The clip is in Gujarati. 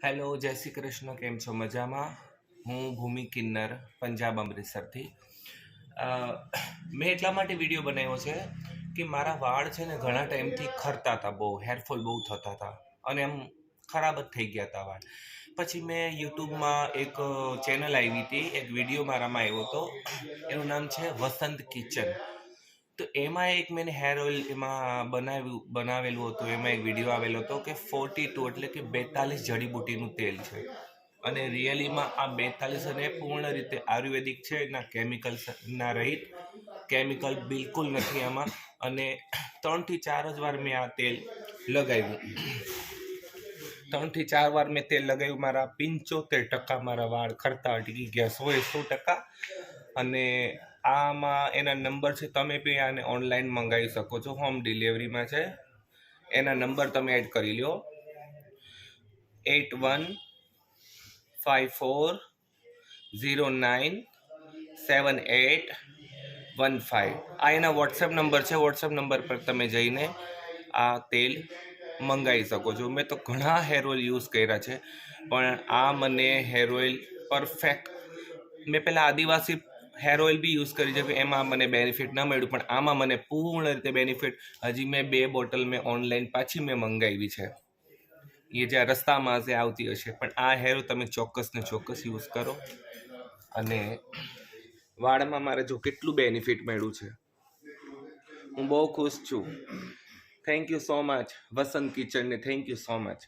હેલો, જય શ્રી કૃષ્ણ. કેમ છો? મજામાં? હું ભૂમિ કિન્નર, પંજાબ અમૃતસરથી. અ, મેં એટલા માટે વિડીયો બનાવ્યો છે કે મારા વાળ છે ને ઘણા ટાઈમથી ખરતા હતા, બહુ હેરફોલ બહુ થતા હતા અને એમ ખરાબ જ થઈ ગયા હતા વાળ. પછી મેં યુટ્યુબમાં એક ચેનલ આવી હતી, એક વિડીયો મારામાં આવ્યો હતો. એનું નામ છે વસંત કિચન. તો એમાં એક મેં હેર ઓઇલ એમાં બનાવેલું હતું. એમાં એક વિડીયો આવેલો હતો કે 42 એટલે કે 42 જડીબુટ્ટીનું તેલ છે અને રિયલીમાં આ 42 અને પૂર્ણ રીતે આયુર્વેદિક છે. એના કેમિકલ્સ ના રહિત, કેમિકલ બિલકુલ નથી આમાં. અને 3 થી 4 જ વાર મેં આ તેલ લગાવ્યું. 3 થી 4 વાર મેં તેલ લગાવ્યું. મારા 75% મારા વાળ ખરતા અટકી ગયા, 100%. અને આમાં એના નંબર છે, તમે બી આને ઓનલાઈન મંગાવી શકો છો, હોમ ડિલિવરીમાં છે. એના નંબર તમે એડ કરી લો, 8154097815. આ એના વોટ્સએપ નંબર છે. વોટ્સએપ નંબર પર તમે જઈને આ તેલ મંગાવી શકો છો. મેં તો ઘણા હેર ઓઇલ યુઝ કર્યા છે, પણ આ મને હેર ઓઇલ પરફેક્ટ. મેં પહેલાં આદિવાસી હેર ઓઇલ બી યુઝ કરી છે, એમાં મને બેનિફિટ ન મળ્યું, પણ આમાં મને પૂર્ણ રીતે બેનિફિટ. હજી મેં 2 બોટલ મેં ઓનલાઈન પાછી મેં મંગાવી છે, એ જ્યાં રસ્તામાં હશે આવતી હશે. પણ આ હેર તમે ચોક્કસ ને ચોક્કસ યુઝ કરો. અને વાળમાં મારે જો કેટલું બેનિફિટ મળ્યું છે, હું બહુ ખુશ છું. Thank you so much Vasant કિચનને, થેન્ક યુ સો મચ.